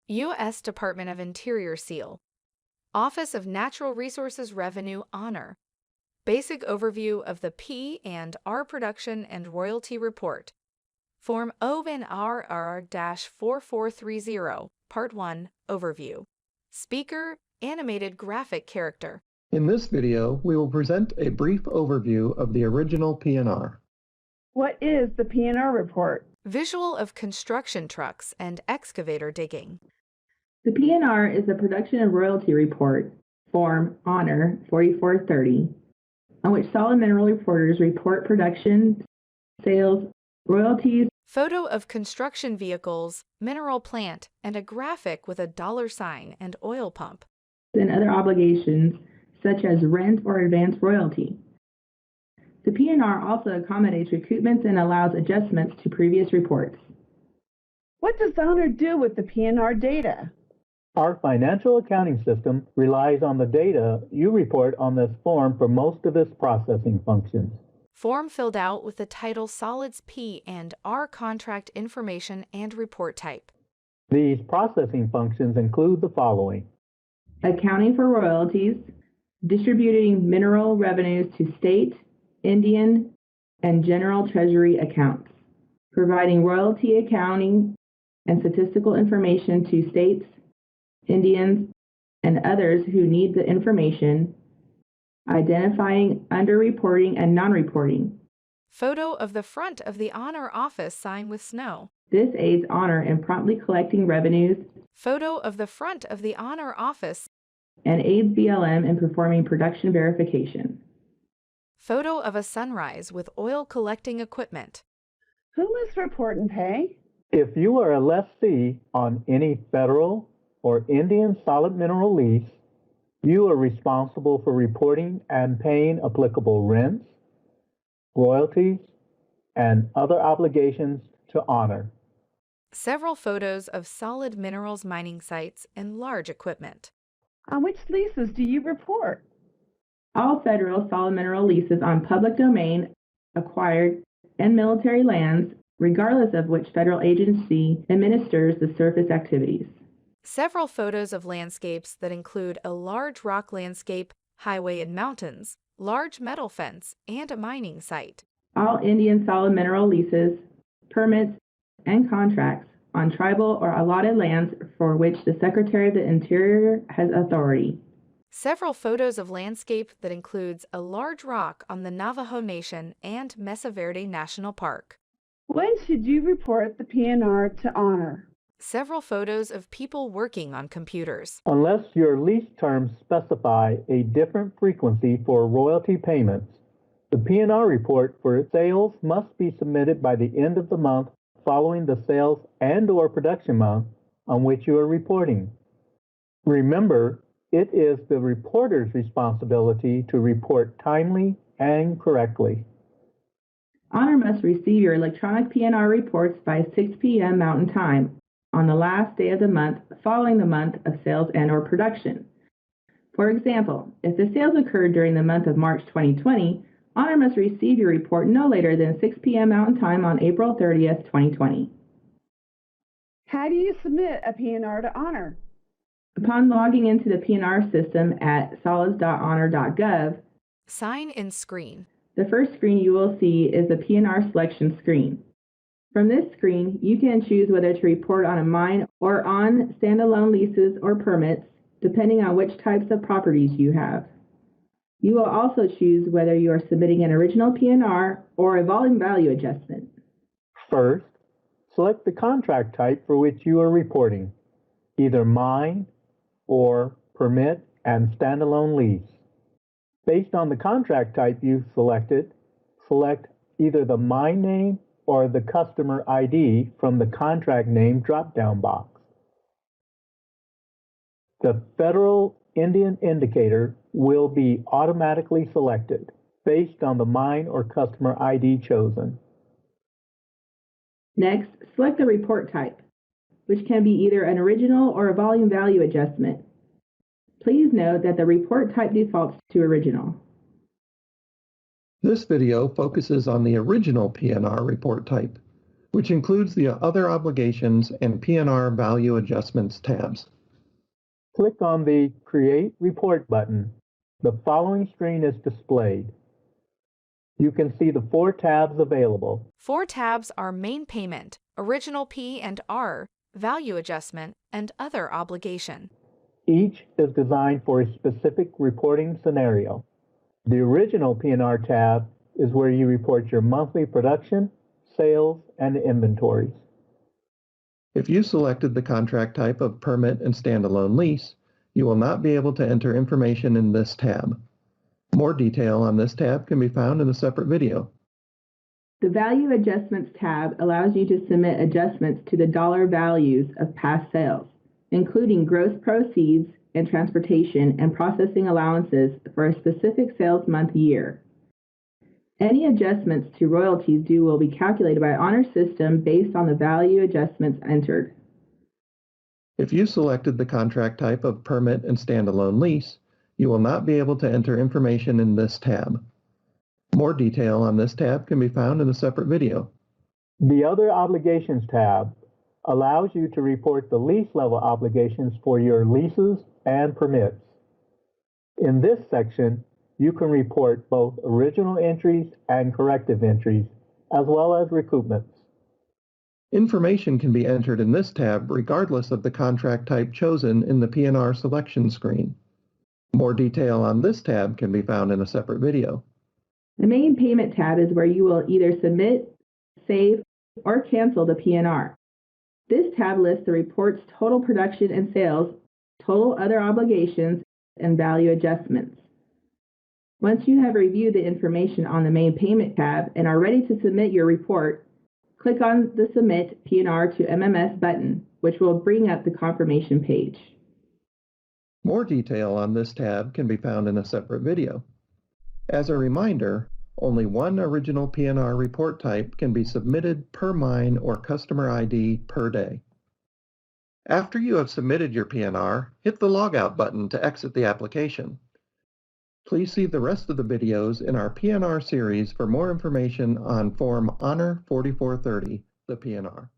U.S. Department of Interior seal. Office of Natural Resources Revenue Honor. Basic overview of the P&R Production and Royalty Report. Form ONRR-4430, Part 1, Overview. Speaker, animated graphic character. In this video, we will present a brief overview of the original P&R. What is the P&R report? Visual of construction trucks and excavator digging. The P&R is the Production and Royalty Report, Form Honor 4430, on which solid mineral reporters report production, sales, royalties. Photo of construction vehicles, mineral plant, and a graphic with a $sign and oil pump. And other obligations such as rent or advance royalty. The P&R also accommodates recoupments and allows adjustments to previous reports. What does Honor do with the P&R data? Our financial accounting system relies on the data you report on this form for most of its processing functions. Form filled out with the title Solids P&R Contract Information and Report Type. These processing functions include the following: accounting for royalties, distributing mineral revenues to state, Indian, and general treasury accounts, providing royalty accounting and statistical information to states, Indians, and others who need the information, identifying underreporting and non-reporting. Photo of the front of the Honor office sign with snow. This aids Honor in promptly collecting revenues. Photo of the front of the Honor office. And aids BLM in performing production verification. Photo of a sunrise with oil collecting equipment. Who must report and pay? If you are a lessee on any federal or Indian solid mineral lease, you are responsible for reporting and paying applicable rents, royalties, and other obligations to Honor. Several photos of solid minerals mining sites and large equipment. On which leases do you report? All federal solid mineral leases on public domain, acquired, and military lands, regardless of which federal agency administers the surface activities. Several photos of landscapes that include a large rock landscape, highway and mountains, large metal fence, and a mining site. All Indian solid mineral leases, permits, and contracts on tribal or allotted lands for which the Secretary of the Interior has authority. Several photos of landscape that includes a large rock on the Navajo Nation and Mesa Verde National Park. When should you report the P&R to Honor? Several photos of people working on computers. Unless your lease terms specify a different frequency for royalty payments, the P&R report for its sales must be submitted by the end of the month following the sales and/or production month on which you are reporting. Remember, it is the reporter's responsibility to report timely and correctly. Honor must receive your electronic P&R reports by 6 p.m. Mountain Time on the last day of the month following the month of sales and/or production. For example, if the sales occurred during the month of March 2020, Honor must receive your report no later than 6 p.m. Mountain Time on April 30th, 2020. How do you submit a P&R to Honor? Upon logging into the P&R system at solids.honor.gov, sign in screen. The first screen you will see is the P&R selection screen. From this screen, you can choose whether to report on a mine or on standalone leases or permits, depending on which types of properties you have. You will also choose whether you are submitting an original P&R or a volume value adjustment. First, select the contract type for which you are reporting, either mine or permit and standalone lease. Based on the contract type you selected, select either the mine name or the customer ID from the contract name drop-down box. The Federal Indian Indicator will be automatically selected based on the mine or customer ID chosen. Next, select the report type, which can be either an original or a volume value adjustment. Please note that the report type defaults to original. This video focuses on the original P&R report type. which includes the Other Obligations and P&R Value Adjustments tabs. Click on the Create Report button. The following screen is displayed. You can see the 4 tabs available. 4 tabs are Main Payment, Original P&R, Value Adjustment, and Other Obligation. Each is designed for a specific reporting scenario. The Original P&R tab is where you report your monthly production, sales, and inventories. If you selected the contract type of permit and standalone lease, you will not be able to enter information in this tab. More detail on this tab can be found in a separate video. The Value Adjustments tab allows you to submit adjustments to the dollar values of past sales, including gross proceeds and transportation and processing allowances for a specific sales month year. Any adjustments to royalties due will be calculated by Honor System based on the value adjustments entered. If you selected the contract type of permit and standalone lease, you will not be able to enter information in this tab. More detail on this tab can be found in a separate video. The Other Obligations tab allows you to report the lease level obligations for your leases and permits. In this section, you can report both original entries and corrective entries, as well as recoupments. Information can be entered in this tab regardless of the contract type chosen in the P&R selection screen. More detail on this tab can be found in a separate video. The Main Payment tab is where you will either submit, save, or cancel the P&R. This tab lists the report's total production and sales, total other obligations, and value adjustments. Once you have reviewed the information on the Main Payment tab and are ready to submit your report, click on the Submit P&R to MMS button, which will bring up the confirmation page. More detail on this tab can be found in a separate video. As a reminder, only one original P&R report type can be submitted per mine or customer ID per day. After you have submitted your P&R, hit the Logout button to exit the application. Please see the rest of the videos in our P&R series for more information on Form Honor 4430, the P&R.